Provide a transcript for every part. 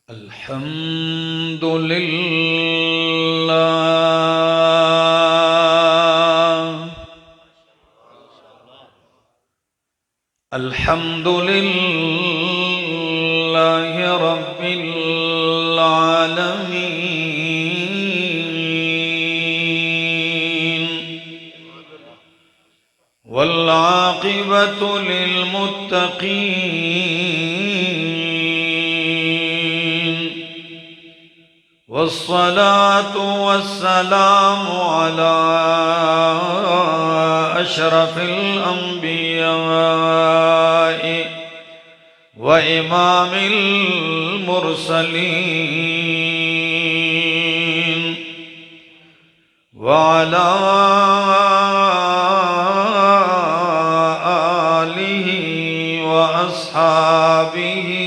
अल्हम्दुलिल्लाह रब्बिल आलमीन वल आक़िबतु लिल मुत्तक़ीन वस्सलातु वस्सलामु अला अशरफिल अंबिया'i व इमामिल मुरसलीन व अला आलिहि व अस्हाबिहि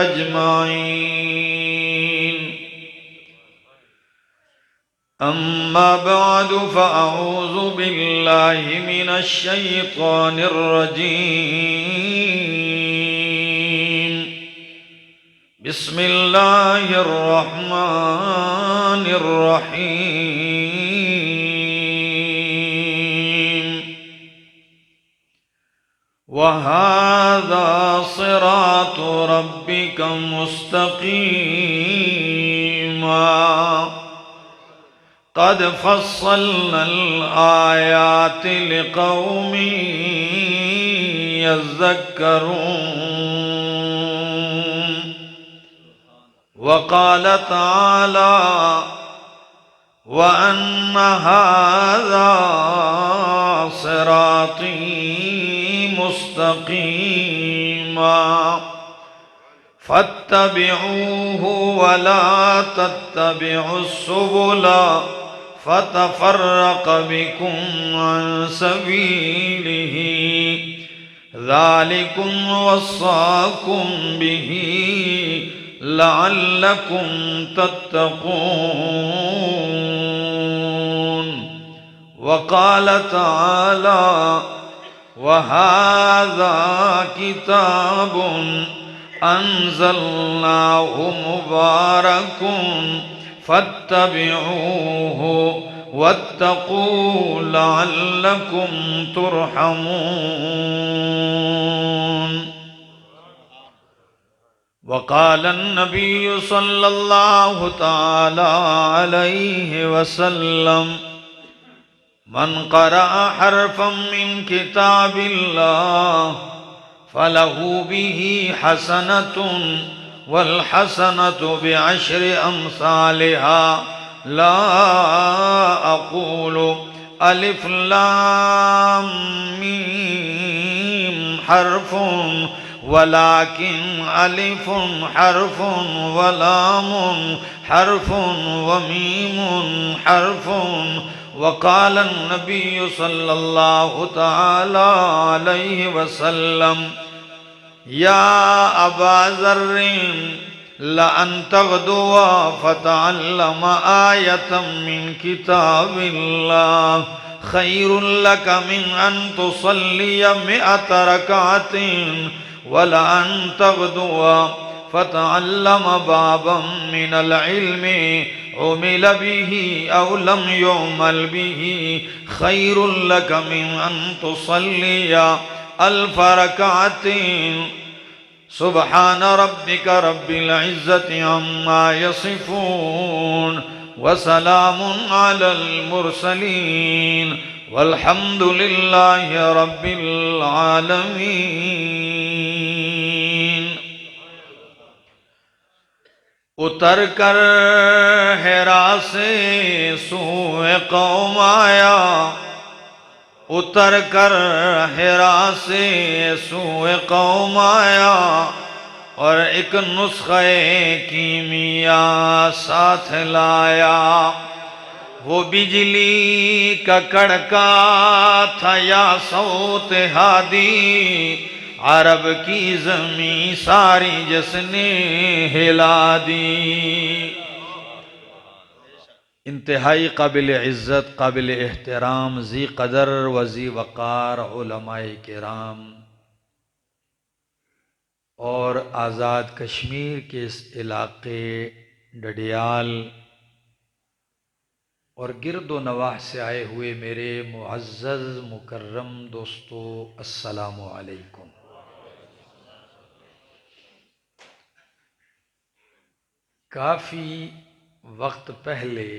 अजमाइन। अम्मा बअदु फ़अऊज़ु बिल्लाहि मिनश शैतानिर रजीम। बिस्मिल्लाहिर रहमानिर रहीम। वहाज़ा सिरातु रब्बिका मुस्तक़ीमा क़द फ़स्सलनल आयाति लिक़ौमिन यज़्ज़क्करून। वक़ाल तआला व अन्न हाज़ा सिराती मुस्तक़ीमा फत्तबिऊहु वला तत्तबिउस्सुबुला फतफ़र्रक़ बिकुम अन सबीलिही ज़ालिकुम वस्साकुम बिही लअल्लकुम तत्तक़ून। वक़ाल तआला वहाज़ा किताबुन अंज़लनाहु मुबारकुन फत्तबिऊहु वत्तक़ू लअल्लकुम तुरहमून। वक़ाल अन्नबिय्यु सल्लल्लाहु तआला अलैहि वसल्लम मन क़रअ हर्फ़म मिन किताबिल्लाह फलहु बिही हसनतुन वल हसनतु बिअश्रि अम्सालिहा ला अक़ूलु अलिफ लाम मीम हर्फ़ुन वलाकिन अलिफुन हर्फ़ुन वलामुन हर्फ़ुन व मीमुन हर्फ़ुन। वक़ाल अन्नबिय्यु सल्लल्लाहु तआला अलैहि वसल्लम या अबा ज़र्रिन लअन तग़दुवा फ़तअल्लम आयतम मिन किताबिल्लाह खैरुल लक मिन अन तुसल्लिय मिअत रकअतिन वलअन तग़दुवा फ़तअल्लम बाबम मिनल इल्मि उमिल बिही औ लम युमल बिही खैरुल लक मिन अन तुसल्लिय अल्फ़ रकअतिन। सुब्हान रब्बिका रब्बिल इज़्ज़ति अम्मा यसिफ़ून व सलामुन अलल मुरसलीन वल्हम्दुलिल्लाहि रब्बिल आलमीन। उतर कर हिरा से सूए कौम आया, उतर कर हिरा से सूए कौम आया और एक नुस्खे कीमिया साथ लाया। वो बिजली का कड़का था या सौत हादी, अरब की ज़मी सारी जिसने हिला दी। इंतहाई काबिल इज़्ज़त काबिल एहतराम ज़ी क़दर व ज़ी वक़ार उलमाए किराम, और आज़ाद कश्मीर के इस इलाक़े डडियाल और गिरदो नवाह से आए हुए मेरे मुअज़्ज़ज़ मुकर्रम दोस्तों, अस्सलामु अलैकुम। काफ़ी वक्त पहले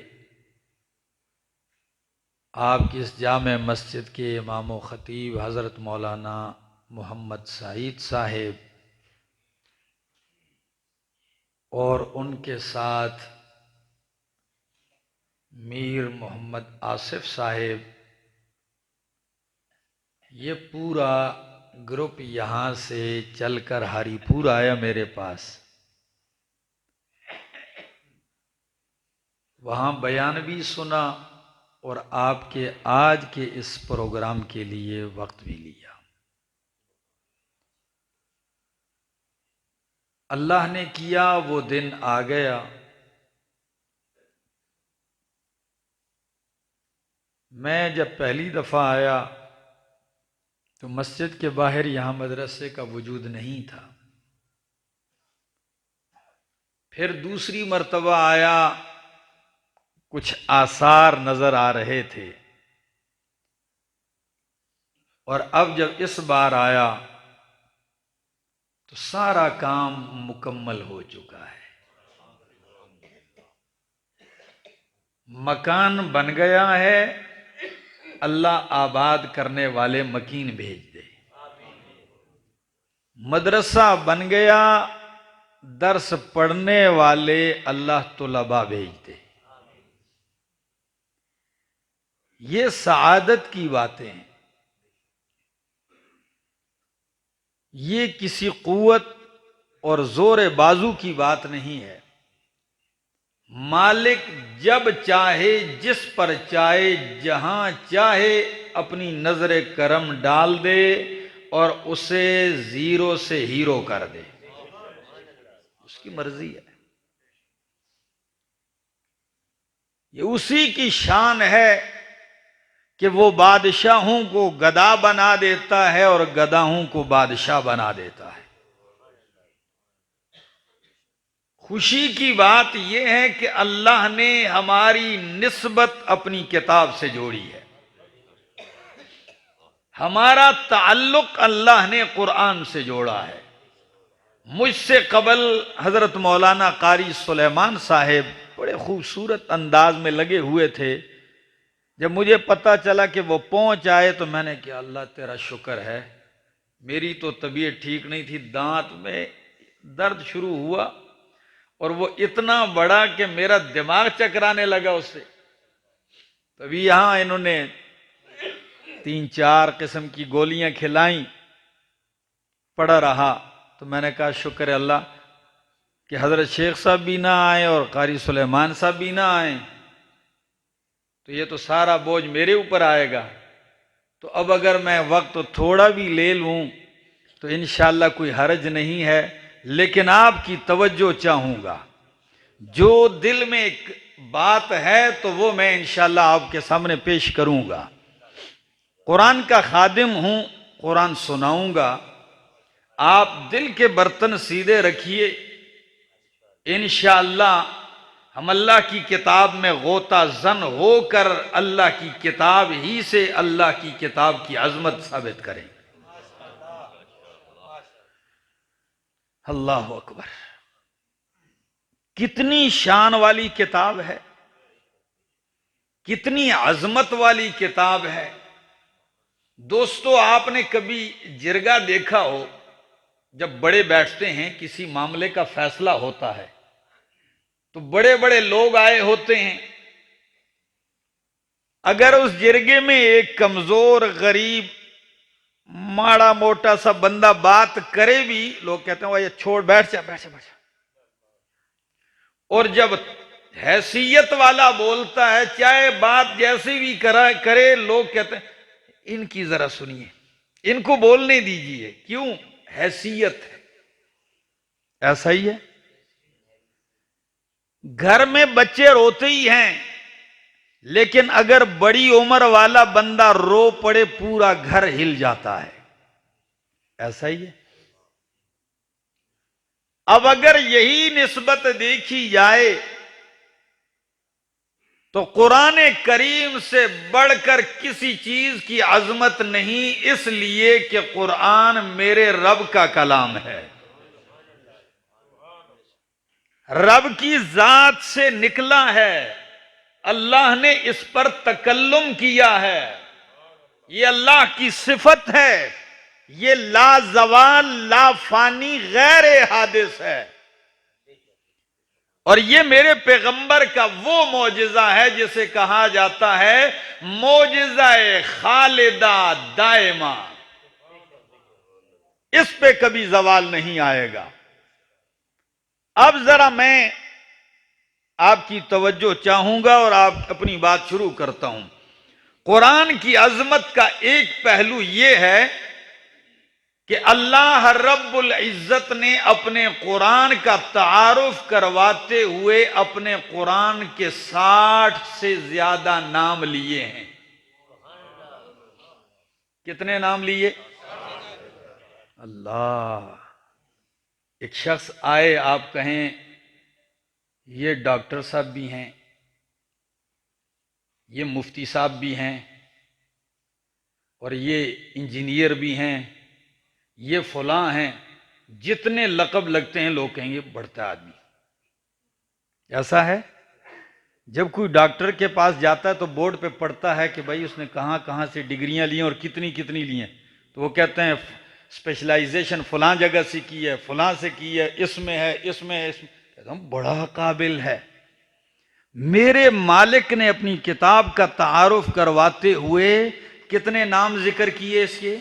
आपकी इस जामे मस्जिद के इमाम व ख़तीब हज़रत मौलाना मोहम्मद सईद साहिब और उनके साथ मीर मोहम्मद आसिफ साहिब, ये पूरा ग्रुप यहाँ से चलकर हरीपुर आया मेरे पास। वहाँ बयान भी सुना और आपके आज के इस प्रोग्राम के लिए वक्त भी लिया। अल्लाह ने किया, वो दिन आ गया। मैं जब पहली दफ़ा आया तो मस्जिद के बाहर यहाँ मदरसे का वजूद नहीं था। फिर दूसरी मर्तबा आया, कुछ आसार नजर आ रहे थे, और अब जब इस बार आया तो सारा काम मुकम्मल हो चुका है। मकान बन गया है, अल्लाह आबाद करने वाले मकीन भेज दे। मदरसा बन गया, दर्स पढ़ने वाले अल्लाह तुलबा भेज दे। ये सआदत की बातें हैं। ये किसी कुव्वत और जोर बाजू की बात नहीं है। मालिक जब चाहे, जिस पर चाहे, जहां चाहे अपनी नजर करम डाल दे और उसे जीरो से हीरो कर दे, उसकी मर्जी है। ये उसी की शान है कि वो बादशाहों को गदा बना देता है और गदाहों को बादशाह बना देता है। खुशी की बात यह है कि अल्लाह ने हमारी निस्बत अपनी किताब से जोड़ी है। हमारा ताल्लुक अल्लाह ने कुरान से जोड़ा है। मुझसे कबल हजरत मौलाना कारी सुलेमान साहिब बड़े खूबसूरत अंदाज में लगे हुए थे। जब मुझे पता चला कि वो पहुंच आए तो मैंने कहा, अल्लाह तेरा शुक्र है। मेरी तो तबीयत ठीक नहीं थी, दांत में दर्द शुरू हुआ और वो इतना बड़ा कि मेरा दिमाग चकराने लगा उससे। तभी यहां इन्होंने 3-4 किस्म की गोलियां खिलाई, पड़ा रहा। तो मैंने कहा शुक्र है अल्लाह कि हजरत शेख साहब भी ना आए और कारी सुलेमान साहब भी ना आए, तो ये तो सारा बोझ मेरे ऊपर आएगा। तो अब अगर मैं वक्त थोड़ा भी ले लूं तो इंशाअल्लाह कोई हर्ज नहीं है, लेकिन आपकी तवज्जो चाहूंगा। जो दिल में एक बात है तो वो मैं इंशाअल्लाह आपके सामने पेश करूंगा। कुरान का खादिम हूं, कुरान सुनाऊंगा। आप दिल के बर्तन सीधे रखिए, इंशाअल्लाह हम अल्लाह की किताब में गोता जन होकर अल्लाह की किताब ही से अल्लाह की किताब की अजमत साबित करें। अल्लाह अकबर। कितनी शान वाली किताब है, कितनी अजमत वाली किताब है। दोस्तों, आपने कभी जिरगा देखा हो? जब बड़े बैठते हैं, किसी मामले का फैसला होता है तो बड़े बड़े लोग आए होते हैं। अगर उस जिरगे में एक कमजोर, गरीब, माड़ा मोटा सा बंदा बात करे भी, लोग कहते हैं, ये छोड़, बैठ जा, बैठ जा, बैठ जा। और जब हैसियत वाला बोलता है, चाहे बात जैसी भी करे, लोग कहते हैं इनकी जरा सुनिए, इनको बोलने दीजिए। क्यों? हैसियत है। ऐसा ही है। घर में बच्चे रोते ही हैं, लेकिन अगर बड़ी उम्र वाला बंदा रो पड़े, पूरा घर हिल जाता है। ऐसा ही है। अब अगर यही निस्बत देखी जाए तो कुरान करीम से बढ़कर किसी चीज की अजमत नहीं, इसलिए कि कुरान मेरे रब का कलाम है, रब की जात से निकला है, अल्लाह ने इस पर तकल्लुम किया है, ये अल्लाह की सिफत है, ये लाजवाल लाफानी गैर हादिस है। और ये मेरे पैगंबर का वो मौजिजा है जिसे कहा जाता है मौजिज़ा-ए खालिदा दायमा, इस पे कभी जवाल नहीं आएगा। अब जरा मैं आपकी तवज्जो चाहूंगा और आप अपनी बात शुरू करता हूं। कुरान की अजमत का एक पहलू यह है कि अल्लाह रब्बुल इज्जत ने अपने कुरान का तारुफ करवाते हुए अपने कुरान के 60 से ज्यादा नाम लिए हैं। कितने नाम लिए? अल्लाह। एक शख्स आए, आप कहें ये डॉक्टर साहब भी हैं, ये मुफ्ती साहब भी हैं, और ये इंजीनियर भी हैं, ये फलां हैं, जितने लक़ब लगते हैं लोग कहेंगे बढ़ता आदमी। ऐसा है, जब कोई डॉक्टर के पास जाता है तो बोर्ड पे पढ़ता है कि भाई उसने कहाँ कहाँ से डिग्रियां ली हैं और कितनी कितनी ली हैं, तो वो कहते हैं स्पेशलाइजेशन फलां जगह से की है, फलां से की है, इसमें है, इसमें है, इसमें। कहता हूं बड़ा काबिल है। मेरे मालिक ने अपनी किताब का तारुफ करवाते हुए कितने नाम जिक्र किए इसके?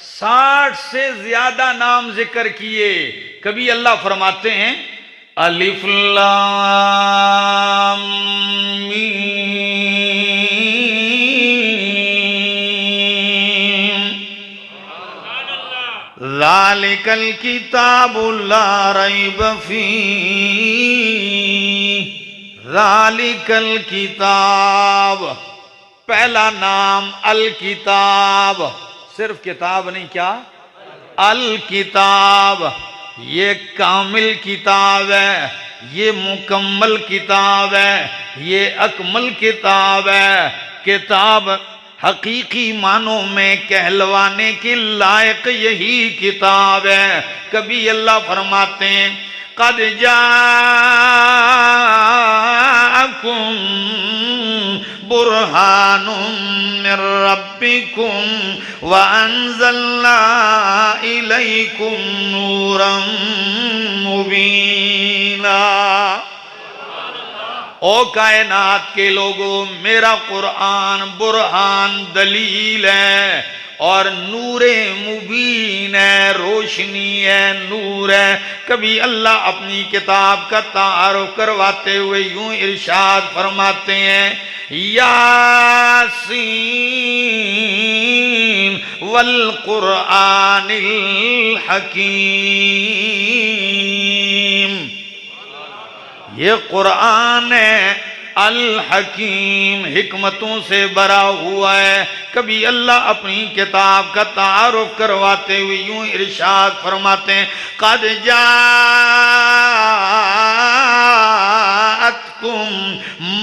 60 से ज्यादा नाम जिक्र किए। कभी अल्लाह फरमाते हैं अलिफ लाम मीम ज़ालिकल किताबु ला रैब फीह, ज़ालिकल किताब, पहला नाम अल किताब, सिर्फ किताब नहीं, क्या? अल किताब। ये कामिल किताब है, ये मुकम्मल किताब है, ये अकमल किताब है। किताब हकीकी मानों में कहलवाने के लायक यही किताब है। कभी अल्लाह फरमाते हैं कद जाअकुम बुरहानुम मिर रब्बिकुम व अंज़लना इलैकुम नूरम मुबीना। ओ कायनात के लोगों, मेरा कुरान बुरहान दलील है और नूरे मुबीन है, रोशनी है, नूर है। कभी अल्लाह अपनी किताब का तारुफ करवाते हुए यूं इरशाद फरमाते हैं यासीन वल कुरआनिल हकीम। ये कुरान है अल हकीम, हिकमतों से भरा हुआ है। कभी अल्लाह अपनी किताब का तारुफ करवाते हुए यूं इरशाद फरमाते हैं कद जाअतकुम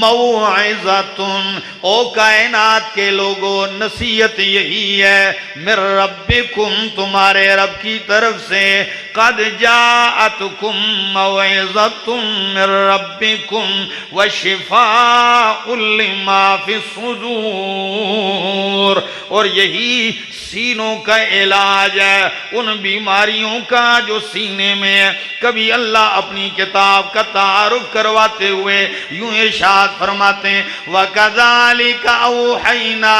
मौइज़तुन। ओ कायनात के लोगों, नसीहत यही है मिर रब्बिकुम, तुम्हारे रब की तरफ से। कद जाअतकुम मौइज़तुम मिर रब्बिकुम व शिफाउल लिमा फिस्सुदूर, और यही सीनों का इलाज है उन बीमारियों का जो सीने में है। कभी अल्लाह अपनी किताब का तारुफ करवाते हुए यूं इरशाद फरमाते हैं वकज़ालिका औहैना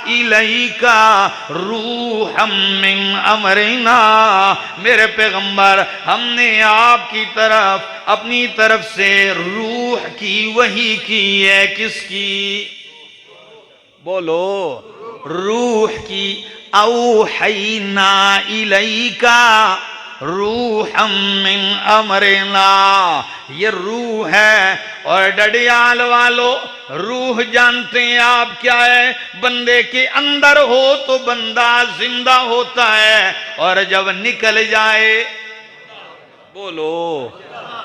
इलैका रूहम मिन अमरिना। मेरे पैगंबर, हमने आपकी तरफ अपनी तरफ से रूह की वही की है। किसकी? बोलो, रूह की। औहैना इलैका रूहम मिन अमरिना, ये रूह है। और डडियाल वालों, रूह जानते हैं आप क्या है? बंदे के अंदर हो तो बंदा जिंदा होता है, और जब निकल जाए बोलो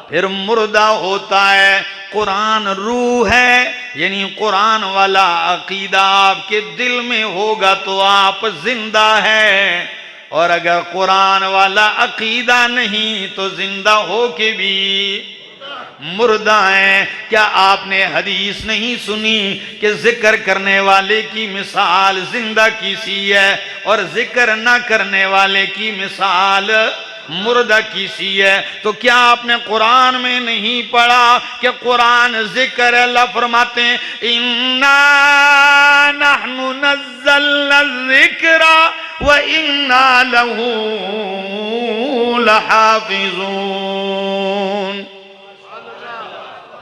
फिर मुर्दा होता है। कुरान रूह है, यानी कुरान वाला अकीदा आपके दिल में होगा तो आप जिंदा हैं, और अगर कुरान वाला अकीदा नहीं तो जिंदा हो के भी मुर्दा है। क्या आपने हदीस नहीं सुनी कि जिक्र करने वाले की मिसाल जिंदा की सी है, और जिक्र ना करने वाले की मिसाल मुर्दा की सी है? तो क्या आपने कुरान में नहीं पढ़ा कि कुरान जिक्र अल्लाह फरमाते हैं इन्ना नहनु नज़्ज़लना ज़िक्रा व इन्ना लहू लहाफ़िज़ून।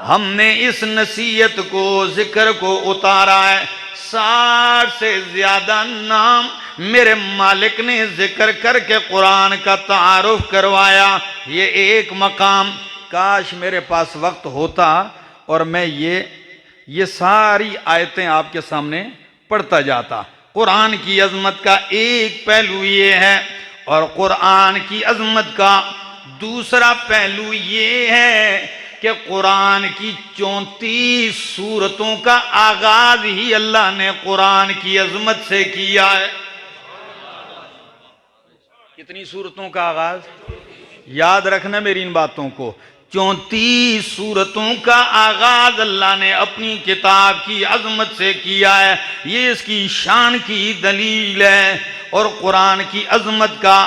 हमने इस नसीहत को, जिक्र को उतारा है। 60 से ज्यादा नाम मेरे मालिक ने जिक्र करके कुरान का तारुफ करवाया। ये एक मकाम, काश मेरे पास वक्त होता और मैं ये सारी आयतें आपके सामने पढ़ता जाता। कुरान की अजमत का एक पहलू ये है, और कुरान की अजमत का दूसरा पहलू ये है कि कुरान की 34 सूरतों का आगाज ही अल्लाह ने कुरान की अजमत से किया है। कितनी सूरतों का आगाज? याद रखना मेरी इन बातों को। 34 सूरतों का आगाज अल्लाह ने अपनी किताब की अजमत से किया है। ये इसकी शान की दलील है। और कुरान की अजमत का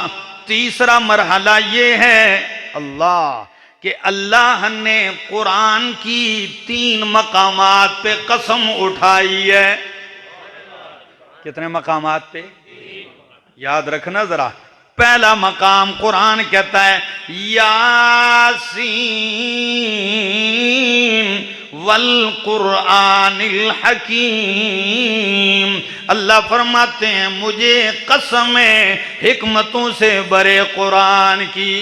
तीसरा मरहला ये है अल्लाह कि अल्लाह ने कुरान की 3 मकामात पे कसम उठाई है। कितने मकामात पे? याद रखना जरा। पहला मकाम कुरान कहता है यासीन वल कुरआनिल हकीम। अल्लाह फरमाते हैं मुझे कसम है हिकमतों से भरे कुरान की।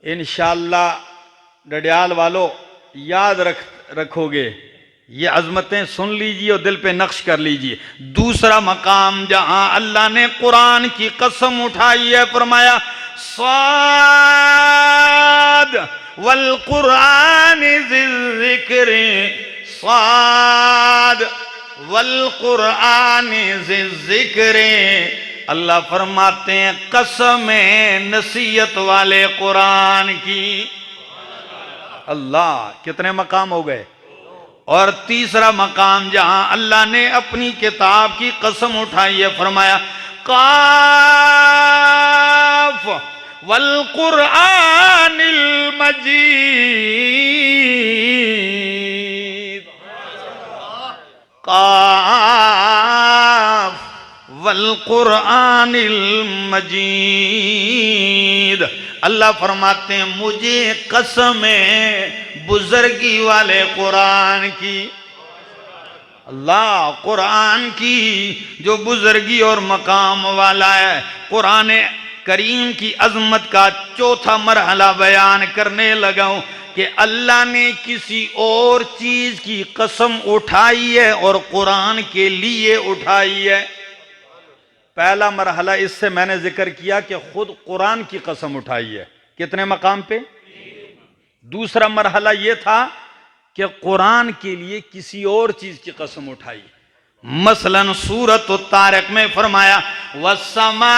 इंशाअल्लाह डडियाल वालों याद रखोगे, ये अजमतें सुन लीजिए और दिल पे नक्श कर लीजिए। दूसरा मकाम जहां अल्लाह ने कुरान की कसम उठाई है, फरमाया स्वाद वल कुरान ज़िक्र, स्वाद वल कुरान ज़िक्र। अल्लाह फरमाते हैं कसम नसीहत वाले कुरान की। अल्लाह, कितने मकाम हो गए? और तीसरा मकाम जहां अल्लाह ने अपनी किताब की कसम उठाई है, फरमाया काफ वल कुरआनिल मजीद, काफ वल कुरआनिल मजीद। अल्लाह फरमाते हैं मुझे कसम है बुजुर्गी वाले कुरान की। अल्लाह, कुरान की जो बुजुर्गी और मकाम वाला है। कुरान करीम की अजमत का चौथा मरहला बयान करने लगा हूं कि अल्लाह ने किसी और चीज की कसम उठाई है और कुरान के लिए उठाई है। पहला मरहला इससे मैंने जिक्र किया कि खुद कुरान की कसम उठाई है। कितने मकाम पे? दूसरा मरहला यह था कि कुरान के लिए किसी और चीज की कसम उठाई। मसलन सूरत तारिक में फरमाया वस्समाइ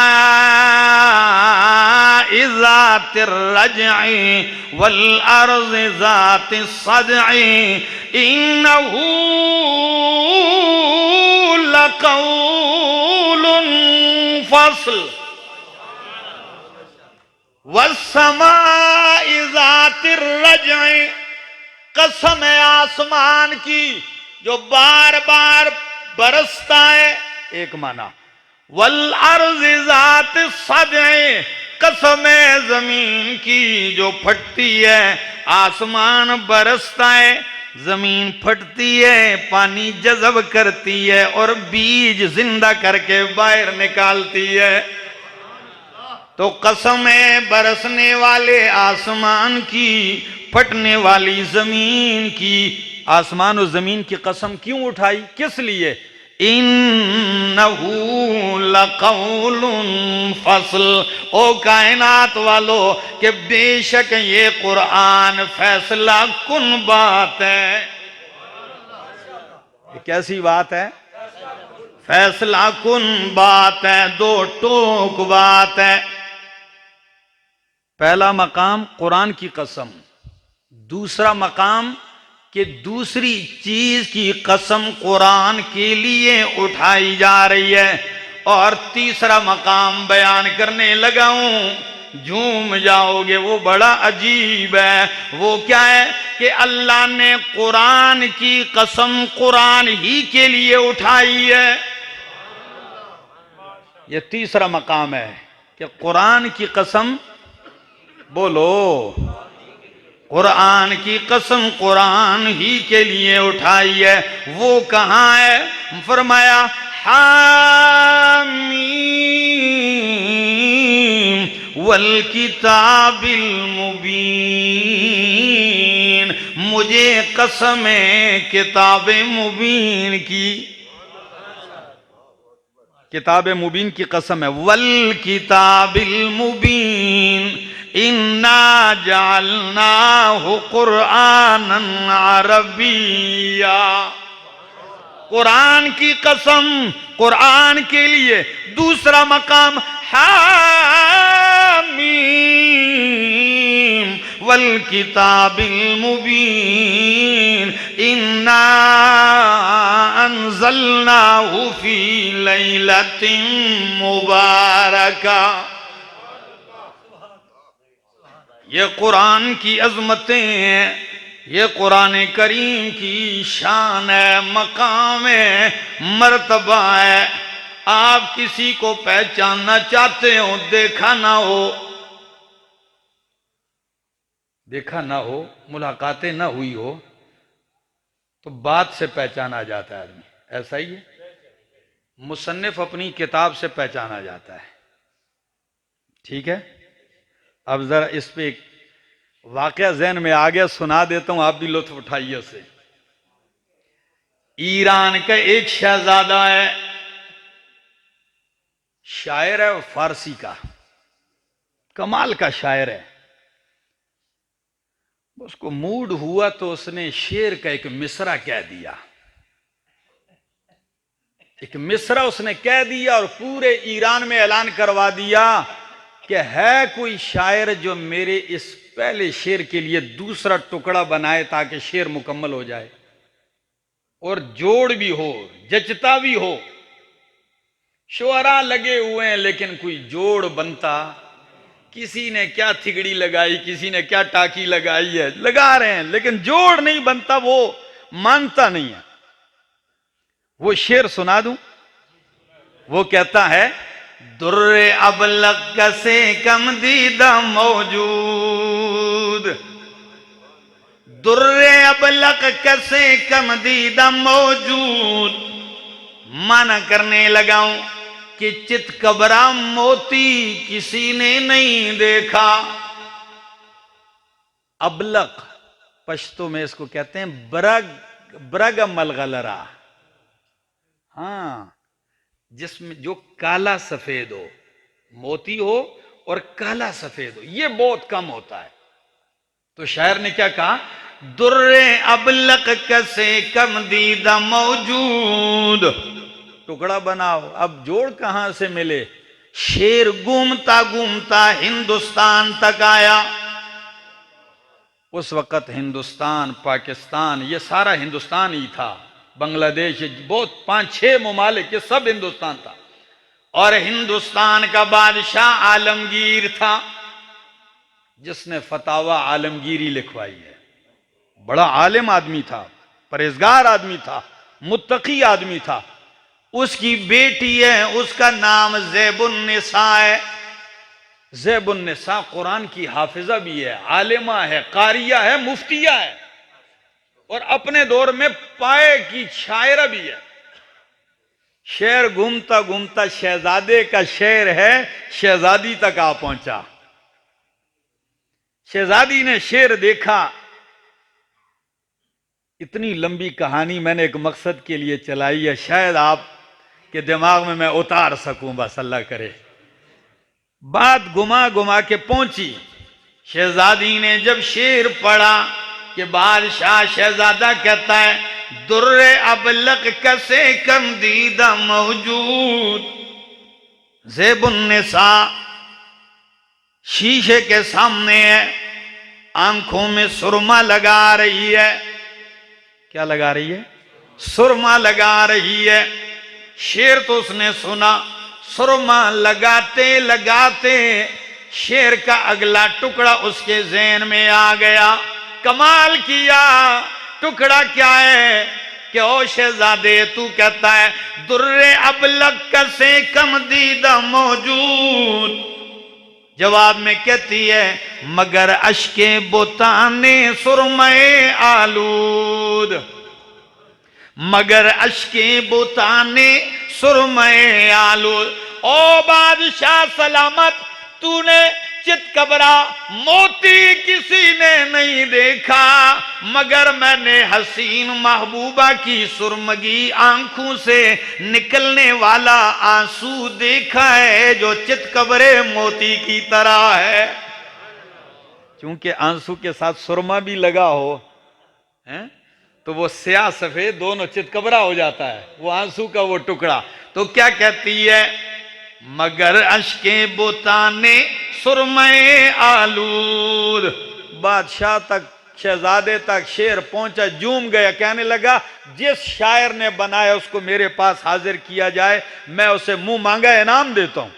ज़ातिर रज'i वल अर्ज़ि ज़ातिस सद'i इन्नहु लक़ौलुन फ़स्ल वस्समाइ ज़ातिर रज'i। कसम है आसमान की जो बार बार बरसता है, एक माना। वल अर्ज़ि ज़ातिस सद'i, कसम है जमीन की जो फटती है। आसमान बरसता है, जमीन फटती है, पानी जज़ब करती है और बीज जिंदा करके बाहर निकालती है। तो कसम है बरसने वाले आसमान की, फटने वाली जमीन की। आसमान और जमीन की कसम क्यों उठाई, किस लिए? इन्नहू लक़ौलुन फ़स्ल, ओ कायनात वालो कि बेशक ये कुरान फैसला कुन बात है। ये कैसी बात है? फैसला कुन बात है, दो टोक बात है। पहला मकाम कुरान की कसम, दूसरा मकाम कि दूसरी चीज की कसम कुरान के लिए उठाई जा रही है, और तीसरा मकाम बयान करने लगा हूं, झूम जाओगे, वो बड़ा अजीब है। वो क्या है कि अल्लाह ने कुरान की कसम कुरान ही के लिए उठाई है। ये तीसरा मकाम है कि कुरान की कसम, बोलो, कुरान की कसम कुरान ही के लिए उठाई है। वो कहां है? फरमाया हामीम वल किताबिल मुबीन, मुझे कसम है किताब मुबीन की। किताब मुबीन की कसम है। वल किताबिल मुबीन इन्ना जालनाहु कुरआनन अरबिया, कुरान की कसम कुरान के लिए। दूसरा मकाम हामीम वल किताबिल मुबीन इन्ना अंज़लनाहु फी लैलतिन मुबारका। ये कुरान की अजमतें हैं, ये कुरान करीम की शान है, मकाम है, मर्तबा है। आप किसी को पहचानना चाहते हो, देखा ना हो, मुलाकातें ना हुई हो, तो बात से पहचाना जाता है आदमी। ऐसा ही है, मुसन्निफ अपनी किताब से पहचाना जाता है। ठीक है, अब जरा इस पे एक वाकया ज़हन में आ गया, सुना देता हूं, आप भी लुत्फ उठाइए उसे। ईरान का एक शहजादा है, शायर है, फारसी का कमाल का शायर है। उसको मूड हुआ तो उसने शेर का एक मिसरा कह दिया, एक मिसरा उसने कह दिया और पूरे ईरान में ऐलान करवा दिया कि है कोई शायर जो मेरे इस पहले शेर के लिए दूसरा टुकड़ा बनाए ताकि शेर मुकम्मल हो जाए, और जोड़ भी हो, जचता भी हो। शुअरा लगे हुए हैं लेकिन कोई जोड़ बनता, किसी ने क्या थिगड़ी लगाई, किसी ने क्या टाकी लगाई है, लगा रहे हैं लेकिन जोड़ नहीं बनता, वो मानता नहीं है। वो शेर सुना दूं? वो कहता है, दुर्रे अबलग से कम दीदा मौजूद, दुर्रे अबलग से कम दीदा मौजूद। माना करने लगाऊं कि चित कबरा मोती किसी ने नहीं देखा। अबलक पश्तो में इसको कहते हैं ब्रग, ब्रग मलगलरा। हाँ, जिसमें जो काला सफेद हो, मोती हो और काला सफेद हो, ये बहुत कम होता है। तो शायर ने क्या कहा, दुर्रे अबलक कैसे कम दीदा मौजूद, टुकड़ा बनाओ, अब जोड़ कहां से मिले। शेर घूमता घूमता हिंदुस्तान तक आया। उस वक्त हिंदुस्तान, पाकिस्तान, ये सारा हिंदुस्तान ही था, बांग्लादेश, बहुत 5-6 ममालिक, ये सब हिंदुस्तान था। और हिंदुस्तान का बादशाह आलमगीर था, जिसने फतावा आलमगीरी लिखवाई है। बड़ा आलिम आदमी था, परहेजगार आदमी था, मुत्तकी आदमी था। उसकी बेटी है, उसका नाम ज़ैबुन्निसा है। ज़ैबुन्निसा कुरान की हाफिजा भी है, आलिमा है, कारिया है, मुफ्तिया है, और अपने दौर में पाए की शायरा भी है। शेर घूमता घूमता शहजादे का शेर है, शहजादी तक आ पहुंचा। शहजादी ने शेर देखा। इतनी लंबी कहानी मैंने एक मकसद के लिए चलाई है, शायद आपके दिमाग में मैं उतार सकूं, बस अल्लाह करे। बात घुमा घुमा के पहुंची। शहजादी ने जब शेर पढ़ा कि बादशाह शहजादा कहता है, दुर्रे अबलक कसे कम दीदा मौजूद, ज़ेबुन्निसा शीशे के सामने है, आंखों में सुरमा लगा रही है। क्या लगा रही है? सुरमा लगा रही है। शेर तो उसने सुना, सुरमा लगाते लगाते शेर का अगला टुकड़ा उसके ज़हन में आ गया। कमाल किया। टुकड़ा क्या है कि ओ शहजादे, तू कहता है दुर्रे अबलग कसे कम दीदा मौजूद। जवाब में कहती है, मगर अश्के बुताने सुरमए आलूद, मगर अश्के बुताने सुरमए आलूद। ओ बादशाह सलामत, तूने चितकबरा मोती किसी ने नहीं देखा, मगर मैंने हसीन महबूबा की सुरमगी आंखों से निकलने वाला आंसू देखा है, जो चितकबरे मोती की तरह है। क्योंकि आंसू के साथ सुरमा भी लगा हो है, तो वो स्याह सफेद दोनों चितकबरा हो जाता है, वो आंसू का वो टुकड़ा। तो क्या कहती है, मगर अश्के बुताने सुरमए आलूद। बादशाह तक, शहजादे तक शेर पहुंचा, जूम गया, कहने लगा जिस शायर ने बनाया उसको मेरे पास हाजिर किया जाए, मैं उसे मुंह मांगा इनाम देता हूं।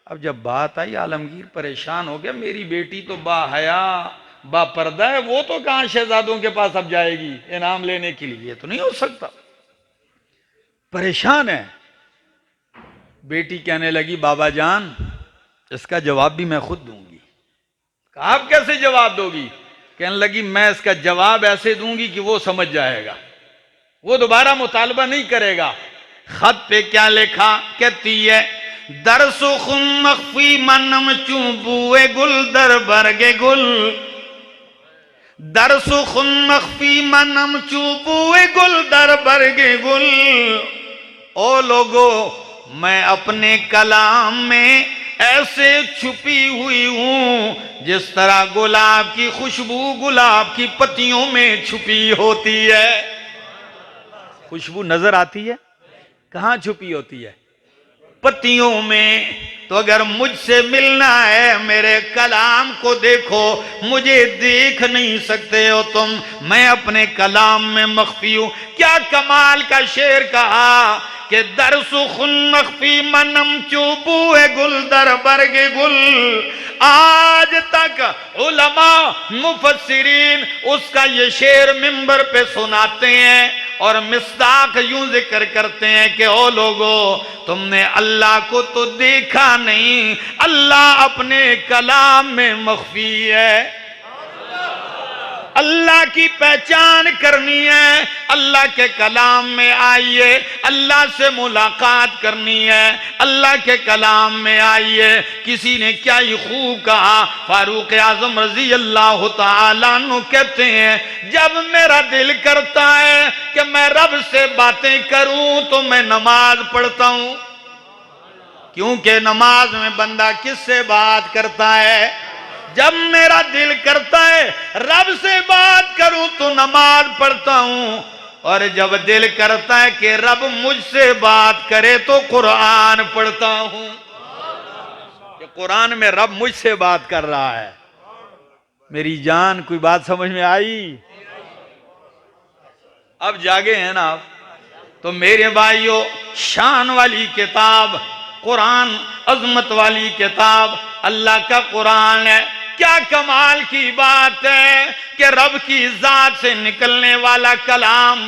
अब जब बात आई, आलमगीर परेशान हो गया, मेरी बेटी तो बाहया बापर्दा है, वो तो कहां शहजादों के पास अब जाएगी इनाम लेने के लिए, तो नहीं हो सकता। परेशान है। बेटी कहने लगी, बाबा जान इसका जवाब भी मैं खुद दूंगी। आप कैसे जवाब दोगी? कहने लगी, मैं इसका जवाब ऐसे दूंगी कि वो समझ जाएगा, वो दोबारा मुतालबा नहीं करेगा। खत पे क्या लिखा? कहती है, दरसो खुन मख्फी मनम चूबुए गुल दर बरगे गुल, दरसो खुन मख्फी मनम चूबुए गुल दर बरगे गुल। ओ लोगो, मैं अपने कलाम में ऐसे छुपी हुई हूं जिस तरह गुलाब की खुशबू गुलाब की पत्तियों में छुपी होती है। खुशबू नजर आती है? कहां छुपी होती है? पत्तियों में। तो अगर मुझसे मिलना है, मेरे कलाम को देखो, मुझे देख नहीं सकते हो तुम, मैं अपने कलाम में मख्फी हूं। क्या कमाल का शेर कहा कि दरसु खुन मख्फी मनम चूबुए गुल दर बरगे गुल। आज तक उलमा मुफस्सिरीन उसका ये शेर मिंबर पे सुनाते हैं और मिस्दाक यूं जिक्र करते हैं कि ओ लोगो, तुमने अल्लाह को तो देखा नहीं, अल्लाह अपने कलाम में मख्फी है। अल्लाह की पहचान करनी है, अल्लाह के कलाम में आइए। अल्लाह से मुलाकात करनी है, अल्लाह के कलाम में आइए। किसी ने क्या ही खूब कहा, फारूक आजम रजी अल्लाह तआला अन्हु कहते हैं, जब मेरा दिल करता है कि मैं रब से बातें करूं तो मैं नमाज पढ़ता हूं, क्योंकि नमाज में बंदा किससे बात करता है? जब मेरा दिल करता है रब से बात करूं तो नमाज पढ़ता हूं, और जब दिल करता है कि रब मुझसे बात करे तो कुरान पढ़ता हूं। कि कुरान में रब मुझसे बात कर रहा है। मेरी जान, कोई बात समझ में आई? अब जागे हैं ना आप? तो मेरे भाइयों, शान वाली किताब कुरान, अजमत वाली किताब अल्लाह का कुरान है। क्या कमाल की बात है कि रब की जात से निकलने वाला कलाम,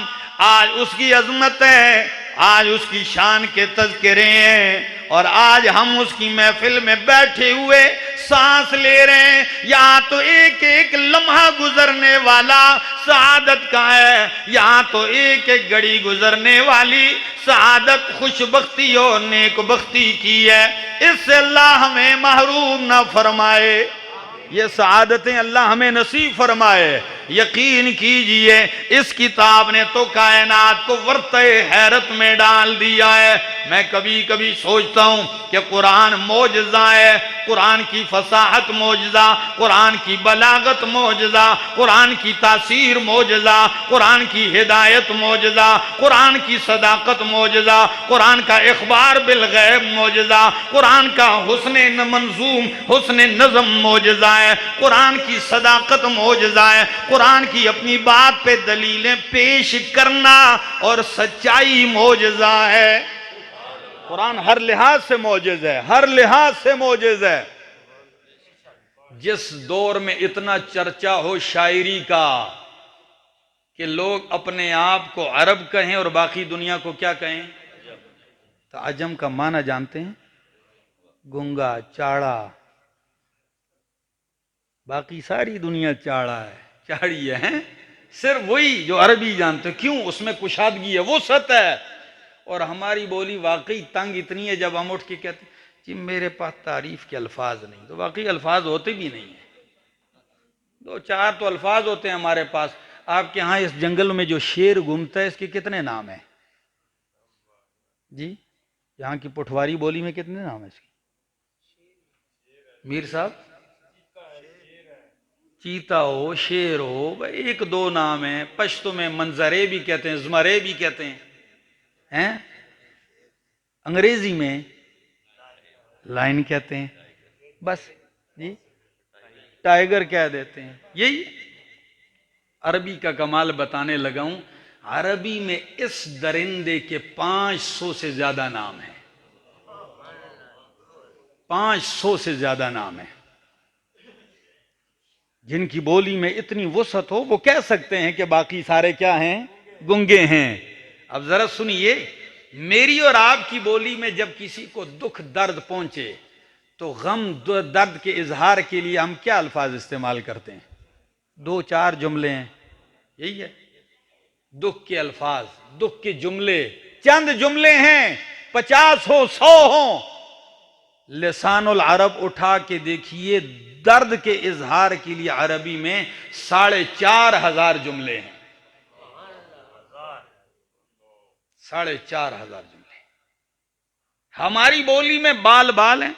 आज उसकी अजमत है, आज उसकी शान के तज़किरे हैं, और आज हम उसकी महफिल में बैठे हुए सांस ले रहे हैं, यहाँ तो एक एक लम्हा गुजरने वाला सआदत का है, यहाँ तो एक एक घड़ी गुजरने वाली सआदत खुशबख्ती और नेकबख्ती की है। इससे अल्लाह हमें महरूम ना फरमाए, ये सआदतें अल्लाह हमें नसीब फरमाए। यकीन कीजिए इस किताब ने तो कायनात को वर्ते हैरत में डाल दिया है। मैं कभी कभी सोचता हूं कि कुरान मौजज़ा है, कुरान की फसाहत मौजज़ा, कुरान की बलागत मौजज़ा, कुरान की तासीर मौजज़ा, कुरान की हिदायत मौजज़ा, कुरान की सदाकत मौजज़ा, कुरान का इखबार बिल गैब मौजज़ा, कुरान का हुस्ने मंजूम हुस्ने नज़म मौजज़ा है, कुरान की सदाकत मौजज़ा है, कुरान की अपनी बात पे दलीलें पेश करना और सच्चाई मौजज़ा है। कुरान हर लिहाज से मौजज़ है, हर लिहाज से मौजज़ है। जिस दौर में इतना चर्चा हो शायरी का कि लोग अपने आप को अरब कहें और बाकी दुनिया को क्या कहें, तो अजम का माना जानते हैं? गूंगा, चाड़ा, बाकी सारी दुनिया चाड़ा है, चाड़ी है, सिर्फ वही जो अरबी जानते। क्यों? उसमें कुशादगी है, वो सत है। और हमारी बोली वाकई तंग इतनी है, जब हम उठ के कहते जी मेरे पास तारीफ के अल्फाज नहीं, तो वाकई अल्फाज होते भी नहीं है। दो चार तो अल्फाज होते हैं हमारे पास। आपके यहाँ इस जंगल में जो शेर घूमता है इसके कितने नाम है जी? यहाँ की पुठवारी बोली में कितने नाम है इसके? मीर साहब, चीता हो, शेर हो, भाई एक दो नाम है। पश्तो में मंजरे भी कहते हैं, ज़मरे भी कहते हैं, अंग्रेजी में लाइन कहते हैं, बस जी टाइगर कह देते हैं। यही अरबी का कमाल बताने लगा हूं। अरबी में इस दरिंदे के 500 से ज्यादा नाम है, 500 से ज्यादा नाम है। जिनकी बोली में इतनी वसअत हो वो कह सकते हैं कि बाकी सारे क्या हैं? गुंगे हैं। अब जरा सुनिए, मेरी और आपकी बोली में जब किसी को दुख दर्द पहुंचे तो गम दर्द के इजहार के लिए हम क्या अल्फाज इस्तेमाल करते हैं? दो चार जुमले हैं, यही है दुख के अल्फाज, दुख के जुमले। चंद जुमले हैं, 50 हो 100 हो। लिसानुल अरब उठा के देखिए, दर्द के इजहार के लिए अरबी में 4,500 जुमले हैं, 4,500 जुमले। हमारी बोली में बाल बाल है,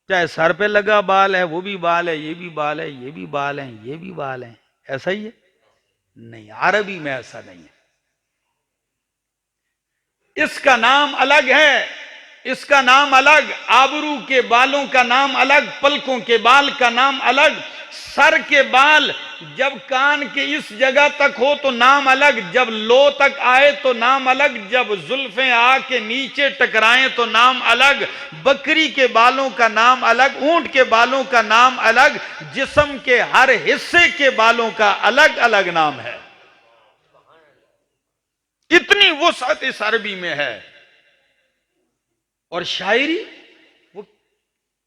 चाहे सर पे लगा बाल है वो भी बाल है, ये भी बाल है, ये भी बाल है, ये भी बाल है। ऐसा ही है? नहीं, अरबी में ऐसा नहीं है। इसका नाम अलग है, इसका नाम अलग, आबरू के बालों का नाम अलग, पलकों के बाल का नाम अलग, सर के बाल जब कान के इस जगह तक हो तो नाम अलग, जब लो तक आए तो नाम अलग, जब जुल्फें आके नीचे टकराएं तो नाम अलग, बकरी के बालों का नाम अलग, ऊंट के बालों का नाम अलग, जिस्म के हर हिस्से के बालों का अलग अलग नाम है। इतनी वसअत इस अरबी में है। और शायरी वो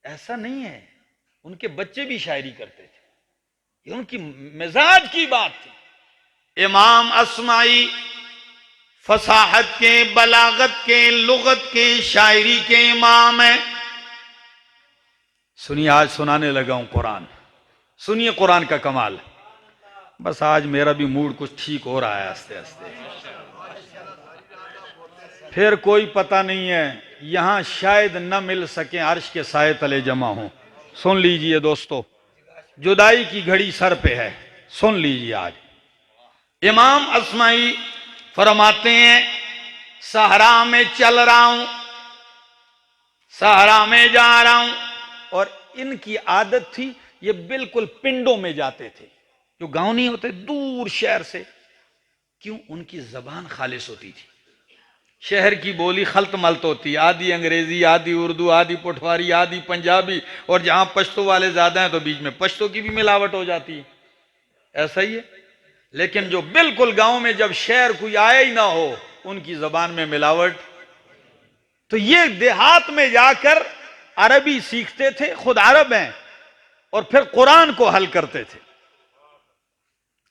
ऐसा नहीं है, उनके बच्चे भी शायरी करते थे, ये उनकी मिजाज की बात थी। इमाम अस्माई फसाहत के, बलागत के, लुगत के, शायरी के इमाम है। सुनिए, आज सुनाने लगा हूं कुरान, सुनिए कुरान का कमाल। बस आज मेरा भी मूड कुछ ठीक हो रहा है आस्ते आस्ते। फिर कोई पता नहीं है, यहां शायद न मिल सके अर्श के साए तले जमा हो। सुन लीजिए दोस्तों, जुदाई की घड़ी सर पे है, सुन लीजिए। आज इमाम अस्माई फरमाते हैं, सहरा में चल रहा हूं, सहरा में जा रहा हूं। और इनकी आदत थी, ये बिल्कुल पिंडों में जाते थे, जो गांव नहीं होते, दूर शहर से। क्यों? उनकी जबान खालिस होती थी। शहर की बोली खल्त मल्त होती, आधी अंग्रेजी, आधी उर्दू, आधी पुठवारी, आधी पंजाबी, और जहां पश्तो वाले ज्यादा हैं तो बीच में पश्तो की भी मिलावट हो जाती है। ऐसा ही है। लेकिन जो बिल्कुल गांव में जब शहर कोई आया ही ना हो, उनकी जबान में मिलावट। तो ये देहात में जाकर अरबी सीखते थे, खुद अरब हैं, और फिर कुरान को हल करते थे।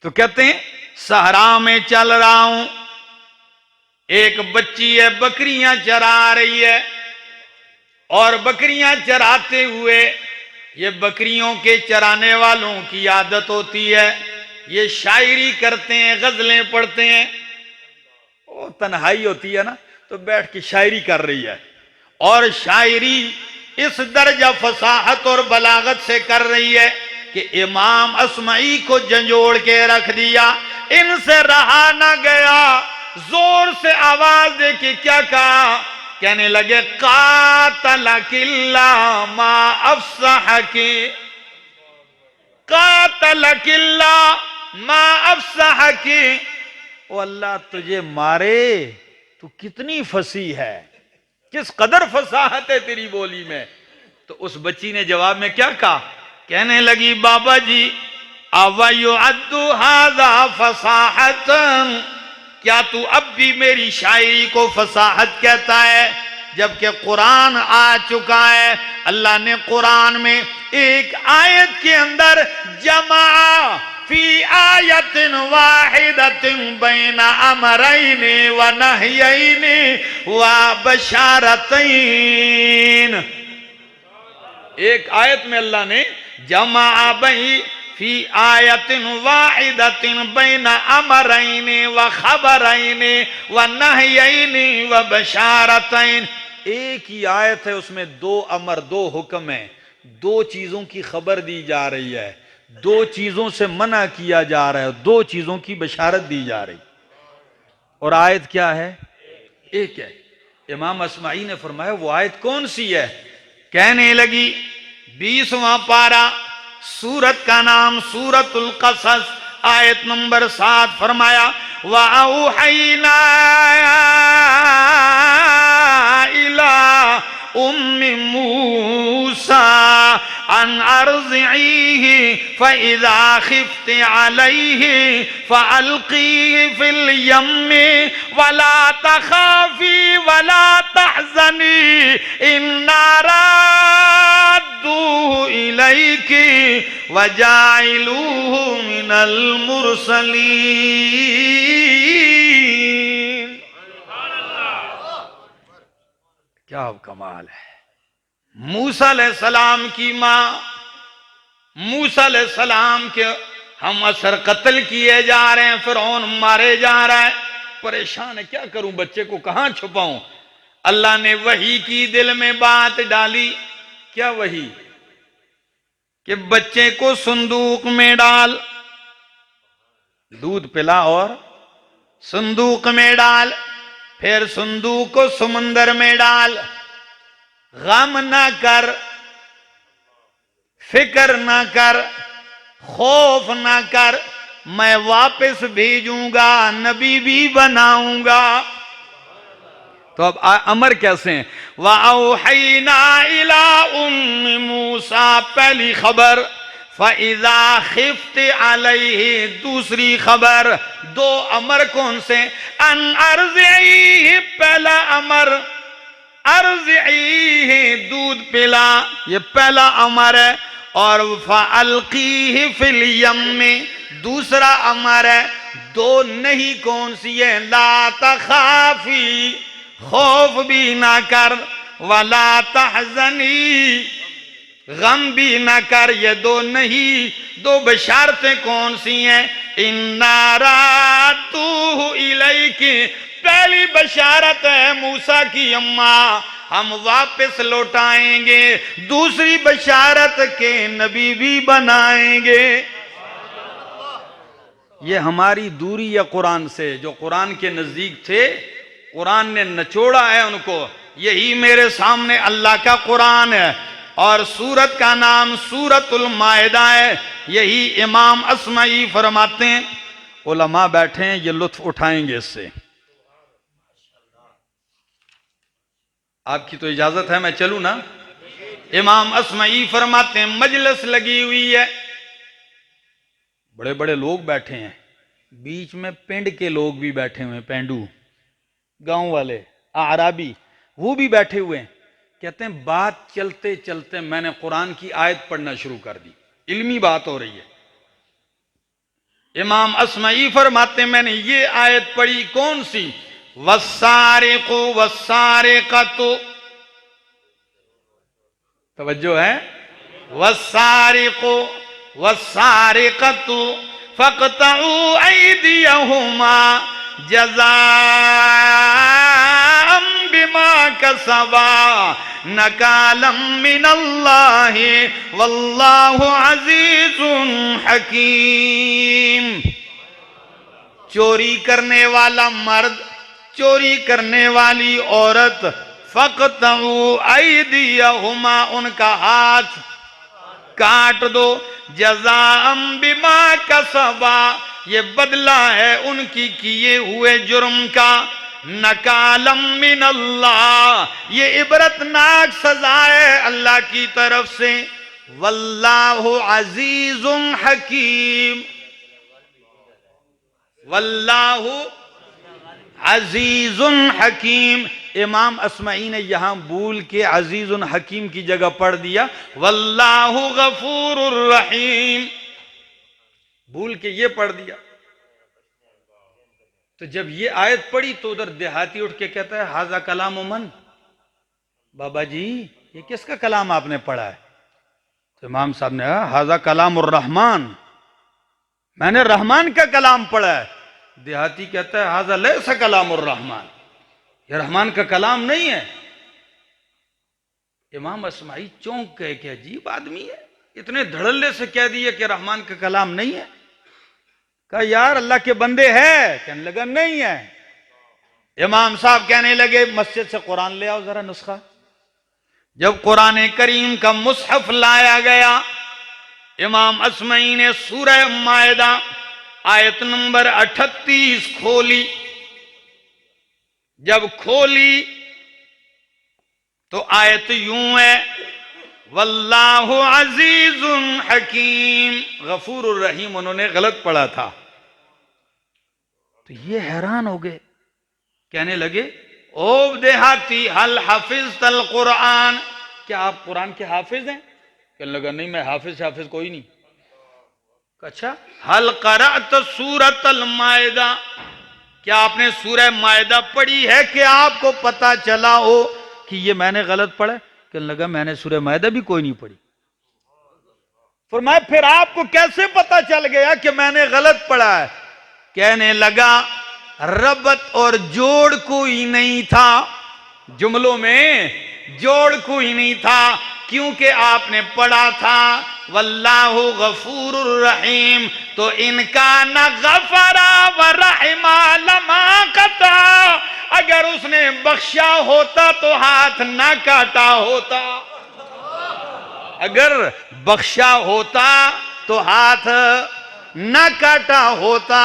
तो कहते हैं सहरा में चल रहा हूं, एक बच्ची है बकरियां चरा रही है, और बकरियां चराते हुए ये बकरियों के चराने वालों की आदत होती है, ये शायरी करते हैं, गजलें पढ़ते हैं। वो तन्हाई होती है ना, तो बैठ के शायरी कर रही है, और शायरी इस दर्जा फसाहत और बलागत से कर रही है कि इमाम अस्माई को झंझोड़ के रख दिया। इनसे रहा ना गया, जोर से आवाज दे के क्या कहा, कहने लगे कातला किल्ला मा अफसाह की, कातला किल्ला मा अफसाह की। ओ अल्लाह तुझे मारे, तू कितनी फसी है, किस कदर फसाहत है तेरी बोली में। तो उस बच्ची ने जवाब में क्या कहा, कहने लगी बाबा जी अवयुअद्दु हाज़ा फसाहतन, क्या तू अब भी मेरी शायरी को फसाहत कहता है, जबकि कुरान आ चुका है। अल्लाह ने कुरान में एक आयत के अंदर जमा फी आयतिन वाहिदतिन बैन अमरैन व नहयैन व बशारतैन, एक आयत में अल्लाह ने जमा बई फी आयतिन वाहिदतिन बैन अमरैन व खबरैन व नहयैन व बशारतैन। एक ही आयत है, उसमें दो अमर, दो हुक्म है, दो चीजों की खबर दी जा रही है, दो चीजों से मना किया जा रहा है, दो चीजों की बशारत दी जा रही। और आयत क्या है, एक है। इमाम अस्माई ने फरमाया वो आयत कौन सी है, कहने लगी 20वां पारा, सूरत का नाम सूरतुल कसस, आयत नंबर 7, फरमाया वअौहैना इला उम्मी मूसा अन अर्ज़िही फ़इज़ा ख़िफ़्ति अलैहि फ़अल्क़ीही फ़िल यम्मि वला तख़ाफ़ी वला तहज़नी इन्ना राद्दूहु इलैकी वजाइलूहु मिनल मुरसलीन। क्या कमाल है। मूसा अलैहिस्सलाम की मां, मूसा अलैहिस्सलाम के हम असर कत्ल किए जा रहे हैं, फिरौन मारे जा रहा है, परेशान है, क्या करूं, बच्चे को कहां छुपाऊं। अल्लाह ने वही की दिल में बात डाली, क्या वही, कि बच्चे को संदूक में डाल, दूध पिला और संदूक में डाल, फिर संदूक को समुंदर में डाल, गम ना कर, फिक्र ना कर, खौफ ना कर, मैं वापस भेजूंगा, नबी भी बनाऊंगा। तो अब अमर कैसे हैं, वअौहैना इला उम्मी मूसा पहली खबर, फ़इज़ा ख़िफ़्ति अलैहि दूसरी खबर। दो अमर कौन से, अन अर्ज़िही पहला अमर, अर्ज़िही दूध पिला, ये पहला अमर है, और फ़अल्क़ीही फ़िल यम्मि दूसरा अमर है। दो नहीं कौन सी है, ला तख़ाफ़ी खौफ भी ना कर, वला तहज़नी गम भी ना कर, ये दो नहीं। दो बशारतें कौन सी हैं, इन्ना राद्दूहु इलैकी पहली बशारत है मूसा की अम्मा, हम वापस लौटाएंगे, दूसरी बशारत के नबी भी बनाएंगे। ये हमारी दूरी है कुरान से, जो कुरान के नजदीक थे कुरान ने नचोड़ा है उनको। यही मेरे सामने अल्लाह का कुरान है, और सूरत का नाम सूरतुल माइदा है। यही इमाम अस्माई फरमाते हैं, उलमा बैठे हैं, ये लुत्फ उठाएंगे इससे। आपकी तो इजाजत है, मैं चलूं ना। इमाम अस्माई फरमाते हैं, मजलिस लगी हुई है, बड़े बड़े लोग बैठे हैं, बीच में पिंड के लोग भी बैठे हुए हैं, पेंडू गांव वाले, आराबी, वो भी बैठे हुए हैं। कहते हैं बात चलते चलते मैंने कुरान की आयत पढ़ना शुरू कर दी, इल्मी बात हो रही है। इमाम अस्मई फरमाते मैंने ये आयत पढ़ी, कौन सी? वस्सारिकु वस्सारिकतु, तवज्जो है, वस्सारिकु वस्सारिकतु फक़तउ ऐदियहुमा जज़ाअम बिमा कसबा नकालम मिनल्लाहि वल्लाहु अज़ीज़ुन हकीम। चोरी करने वाला मर्द, चोरी करने वाली औरत, फ़क़तउ ऐदियहुमा, उनका हाथ काट दो, जज़ाअम बिमा कसबा, ये बदला है उनकी किए हुए जुर्म का, नकालम मिनल्लाह, ये इबरतनाक सजा है अल्लाह की तरफ से, वल्लाहु अज़ीज़ुन हकीम, वल्लाहु अज़ीज़ुन हकीम। इमाम अस्मई ने यहां भूल के अज़ीज़ुन हकीम की जगह पढ़ दिया वल्लाहु गफूरुर रहीम, भूल के ये पढ़ दिया। तो जब ये आयत पढ़ी तो उधर देहाती उठ के कहता है हाजा कलाम मन, बाबा जी ये किसका कलाम आपने पढ़ा है? तो इमाम साहब ने कहा हाजा कलाम उर रहमान, मैंने रहमान का कलाम पढ़ा है। देहाती कहता है हाजा लैसा कलाम उर रहमान, ये रहमान का कलाम नहीं है। इमाम अस्माई चौंक गए कि अजीब आदमी है, इतने धड़ल्ले से कह दिए कि रहमान का कलाम नहीं है। कहा यार अल्लाह के बंदे है, कहने लगा नहीं है। इमाम साहब कहने लगे मस्जिद से कुरान ले आओ जरा नुस्खा। जब कुरान करीम का मुसहफ लाया गया, इमाम अस्मई ने सूरह मायदा आयत नंबर 38 खोली। जब खोली तो आयत यूं है वल्लाहु अज़ीज़ुन हकीम, गफूरुर रहीम उन्होंने गलत पढ़ा था। तो ये हैरान हो गए, कहने लगे ओ देहाती हल हाफिज़तल कुरान, क्या आप कुरान के हाफिज हैं? कहने लगा नहीं मैं हाफिज कोई नहीं। अच्छा हल क़रअत सूरतल मायदा, क्या आपने सूरह मायदा पढ़ी है कि आपको पता चला हो कि ये मैंने गलत पढ़ा? कहने लगा मैंने सूरह मायदा भी कोई नहीं पढ़ी। फरमाया फिर आपको कैसे पता चल गया कि मैंने गलत पढ़ा है? कहने लगा रबत और जोड़ कोई नहीं था, जुमलों में जोड़ कोई नहीं था, क्योंकि आपने पढ़ा था वल्लाहु गफूरुर रहीम, तो इनका न गफरा व रहमा लमा कता, अगर उसने बख्शा होता तो हाथ ना काटा होता, अगर बख्शा होता तो हाथ ना काटा होता।